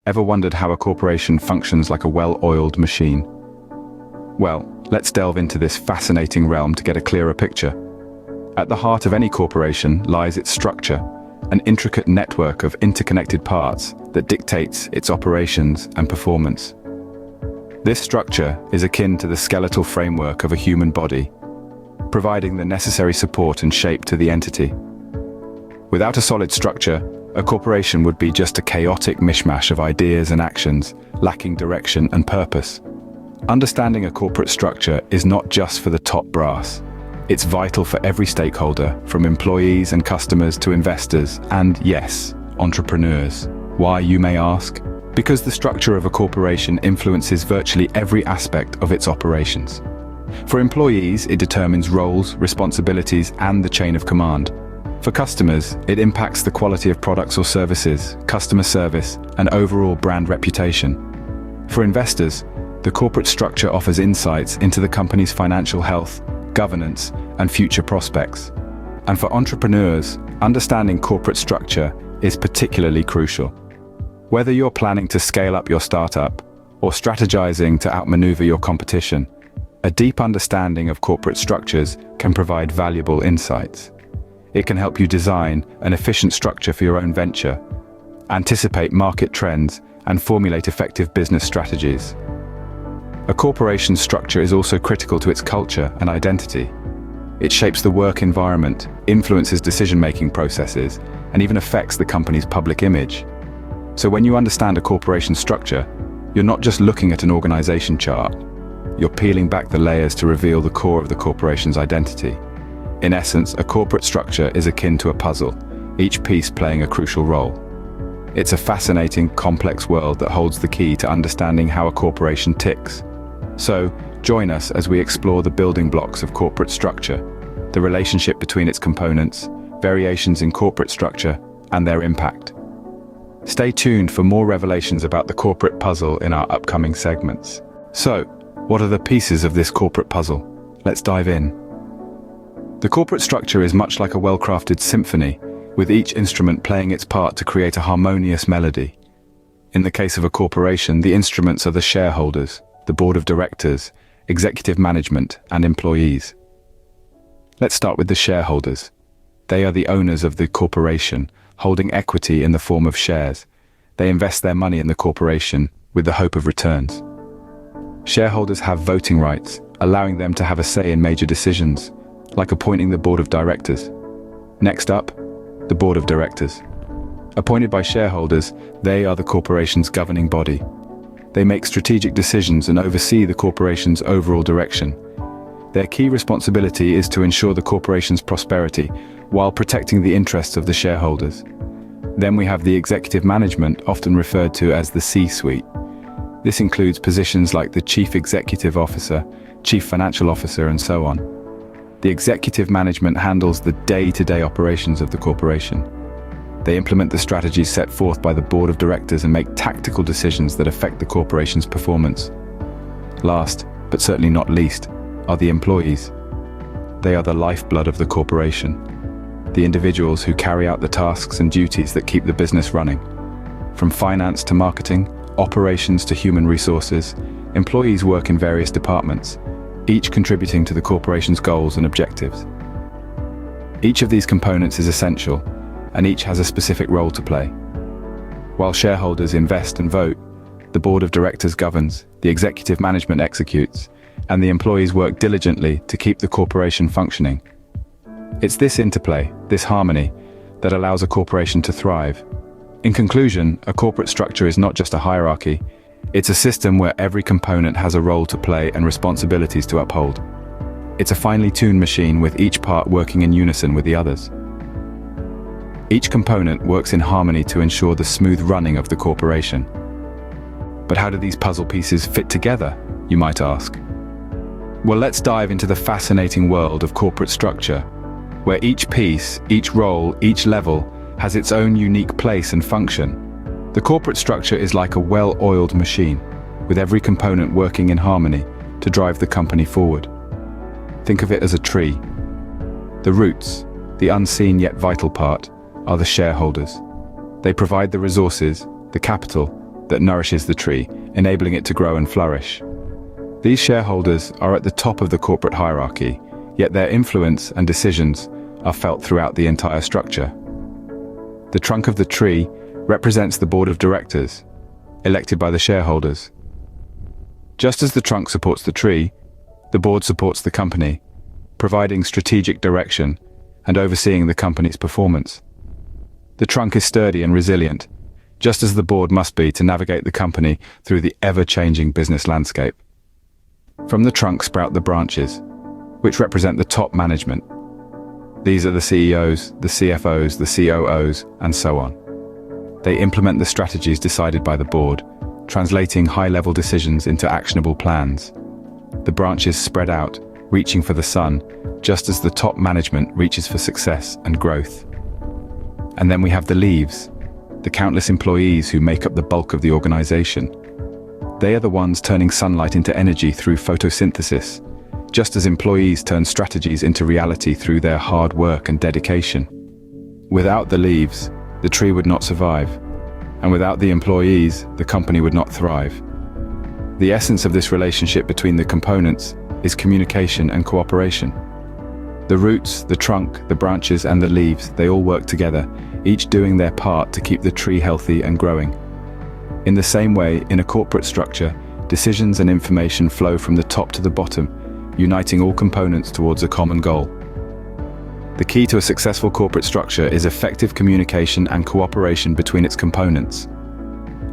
Ever wondered how a corporation functions like a well-oiled machine? Well, let's delve into this fascinating realm to get a clearer picture. At the heart of any corporation lies its structure, an intricate network of interconnected parts that dictates its operations and performance. This structure is akin to the skeletal framework of a human body, providing the necessary support and shape to the entity. Without a solid structure, a corporation would be just a chaotic mishmash of ideas and actions, lacking direction and purpose. Understanding a corporate structure is not just for the top brass. It's vital for every stakeholder, from employees and customers to investors and, yes, entrepreneurs. Why, you may ask? Because the structure of a corporation influences virtually every aspect of its operations. For employees, it determines roles, responsibilities, and the chain of command. For customers, it impacts the quality of products or services, customer service, and overall brand reputation. For investors, the corporate structure offers insights into the company's financial health, governance, and future prospects. And for entrepreneurs, understanding corporate structure is particularly crucial. Whether you're planning to scale up your startup or strategizing to outmaneuver your competition, a deep understanding of corporate structures can provide valuable insights. It can help you design an efficient structure for your own venture, anticipate market trends, and formulate effective business strategies. A corporation's structure is also critical to its culture and identity. It shapes the work environment, influences decision-making processes, and even affects the company's public image. So when you understand a corporation's structure, you're not just looking at an organization chart. You're peeling back the layers to reveal the core of the corporation's identity. In essence, a corporate structure is akin to a puzzle, each piece playing a crucial role. It's a fascinating, complex world that holds the key to understanding how a corporation ticks. So, join us as we explore the building blocks of corporate structure, the relationship between its components, variations in corporate structure, and their impact. Stay tuned for more revelations about the corporate puzzle in our upcoming segments. So, what are the pieces of this corporate puzzle? Let's dive in. The corporate structure is much like a well-crafted symphony, with each instrument playing its part to create a harmonious melody. In the case of a corporation, the instruments are the shareholders, the board of directors, executive management, and employees. Let's start with the shareholders. They are the owners of the corporation, holding equity in the form of shares. They invest their money in the corporation with the hope of returns. Shareholders have voting rights, allowing them to have a say in major decisions, like appointing the board of directors. Next up, the board of directors. Appointed by shareholders, they are the corporation's governing body. They make strategic decisions and oversee the corporation's overall direction. Their key responsibility is to ensure the corporation's prosperity while protecting the interests of the shareholders. Then we have the executive management, often referred to as the C-suite. This includes positions like the chief executive officer, chief financial officer, and so on. The executive management handles the day-to-day operations of the corporation. They implement the strategies set forth by the board of directors and make tactical decisions that affect the corporation's performance. Last, but certainly not least, are the employees. They are the lifeblood of the corporation, the individuals who carry out the tasks and duties that keep the business running. From finance to marketing, operations to human resources, employees work in various departments, each contributing to the corporation's goals and objectives. Each of these components is essential, and each has a specific role to play. While shareholders invest and vote, the board of directors governs, the executive management executes, and the employees work diligently to keep the corporation functioning. It's this interplay, this harmony, that allows a corporation to thrive. In conclusion, a corporate structure is not just a hierarchy. It's a system where every component has a role to play and responsibilities to uphold. It's a finely tuned machine with each part working in unison with the others. Each component works in harmony to ensure the smooth running of the corporation. But how do these puzzle pieces fit together, you might ask? Well, let's dive into the fascinating world of corporate structure, where each piece, each role, each level has its own unique place and function. The corporate structure is like a well-oiled machine, with every component working in harmony to drive the company forward. Think of it as a tree. The roots, the unseen yet vital part, are the shareholders. They provide the resources, the capital, that nourishes the tree, enabling it to grow and flourish. These shareholders are at the top of the corporate hierarchy, yet their influence and decisions are felt throughout the entire structure. The trunk of the tree represents the board of directors, elected by the shareholders. Just as the trunk supports the tree, the board supports the company, providing strategic direction and overseeing the company's performance. The trunk is sturdy and resilient, just as the board must be to navigate the company through the ever-changing business landscape. From the trunk sprout the branches, which represent the top management. These are the CEOs, the CFOs, the COOs, and so on. They implement the strategies decided by the board, translating high-level decisions into actionable plans. The branches spread out, reaching for the sun, just as the top management reaches for success and growth. And then we have the leaves, the countless employees who make up the bulk of the organization. They are the ones turning sunlight into energy through photosynthesis, just as employees turn strategies into reality through their hard work and dedication. Without the leaves, the tree would not survive, and without the employees, the company would not thrive. The essence of this relationship between the components is communication and cooperation. The roots, the trunk, the branches, and the leaves, they all work together, each doing their part to keep the tree healthy and growing. In the same way, in a corporate structure, decisions and information flow from the top to the bottom, uniting all components towards a common goal. The key to a successful corporate structure is effective communication and cooperation between its components.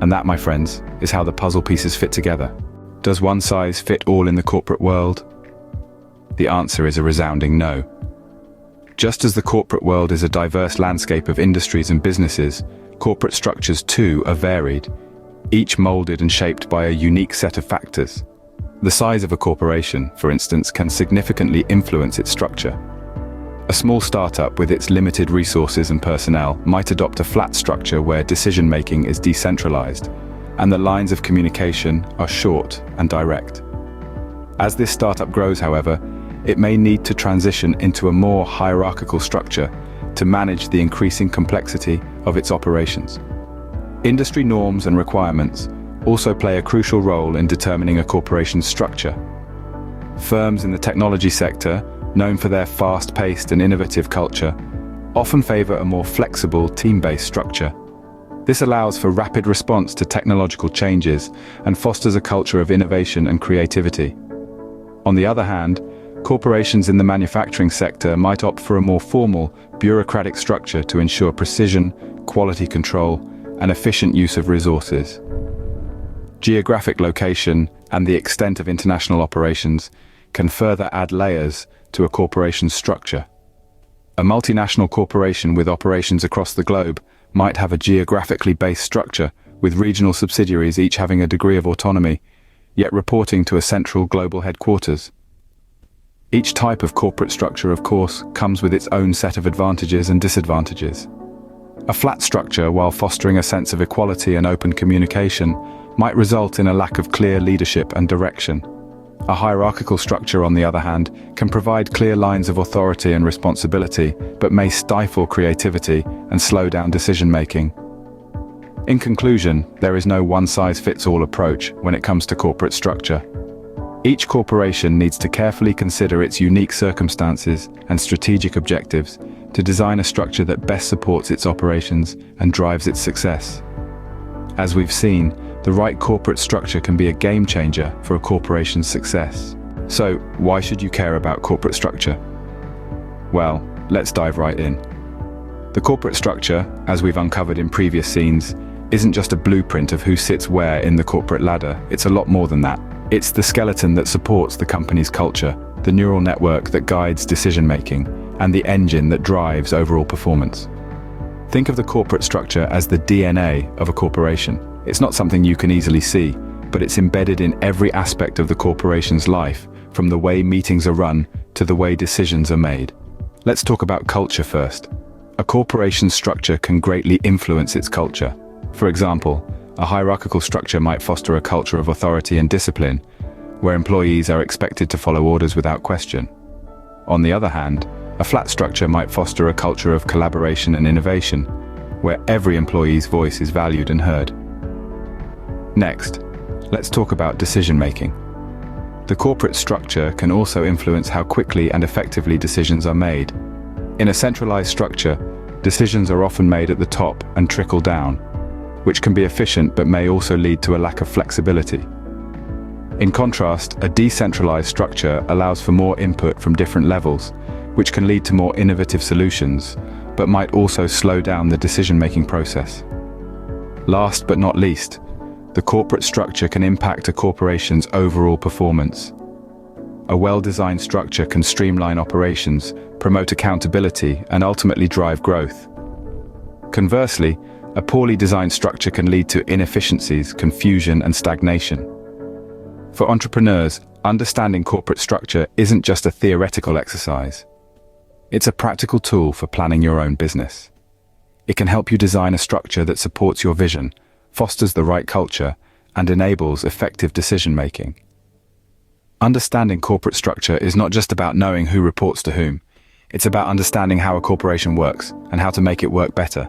And that, my friends, is how the puzzle pieces fit together. Does one size fit all in the corporate world? The answer is a resounding no. Just as the corporate world is a diverse landscape of industries and businesses, corporate structures too are varied, each molded and shaped by a unique set of factors. The size of a corporation, for instance, can significantly influence its structure. A small startup with its limited resources and personnel might adopt a flat structure where decision-making is decentralized, and the lines of communication are short and direct. As this startup grows, however, it may need to transition into a more hierarchical structure to manage the increasing complexity of its operations. Industry norms and requirements also play a crucial role in determining a corporation's structure. Firms in the technology sector, known for their fast-paced and innovative culture, often favor a more flexible, team-based structure. This allows for rapid response to technological changes and fosters a culture of innovation and creativity. On the other hand, corporations in the manufacturing sector might opt for a more formal, bureaucratic structure to ensure precision, quality control, and efficient use of resources. Geographic location and the extent of international operations can further add layers to a corporation's structure. A multinational corporation with operations across the globe might have a geographically based structure, with regional subsidiaries each having a degree of autonomy, yet reporting to a central global headquarters. Each type of corporate structure, of course, comes with its own set of advantages and disadvantages. A flat structure, while fostering a sense of equality and open communication, might result in a lack of clear leadership and direction. A hierarchical structure, on the other hand, can provide clear lines of authority and responsibility, but may stifle creativity and slow down decision-making. In conclusion, there is no one-size-fits-all approach when it comes to corporate structure. Each corporation needs to carefully consider its unique circumstances and strategic objectives to design a structure that best supports its operations and drives its success. As we've seen, the right corporate structure can be a game changer for a corporation's success. So, why should you care about corporate structure? Well, let's dive right in. The corporate structure, as we've uncovered in previous scenes, isn't just a blueprint of who sits where in the corporate ladder. It's a lot more than that. It's the skeleton that supports the company's culture, the neural network that guides decision-making, and the engine that drives overall performance. Think of the corporate structure as the DNA of a corporation. It's not something you can easily see, but it's embedded in every aspect of the corporation's life, from the way meetings are run to the way decisions are made. Let's talk about culture first. A corporation's structure can greatly influence its culture. For example, a hierarchical structure might foster a culture of authority and discipline, where employees are expected to follow orders without question. On the other hand, a flat structure might foster a culture of collaboration and innovation, where every employee's voice is valued and heard. Next, let's talk about decision-making. The corporate structure can also influence how quickly and effectively decisions are made. In a centralized structure, decisions are often made at the top and trickle down, which can be efficient but may also lead to a lack of flexibility. In contrast, a decentralized structure allows for more input from different levels, which can lead to more innovative solutions, but might also slow down the decision-making process. Last but not least, the corporate structure can impact a corporation's overall performance. A well-designed structure can streamline operations, promote accountability, and ultimately drive growth. Conversely, a poorly designed structure can lead to inefficiencies, confusion, and stagnation. For entrepreneurs, understanding corporate structure isn't just a theoretical exercise. It's a practical tool for planning your own business. It can help you design a structure that supports your vision, fosters the right culture, and enables effective decision-making. Understanding corporate structure is not just about knowing who reports to whom. It's about understanding how a corporation works and how to make it work better.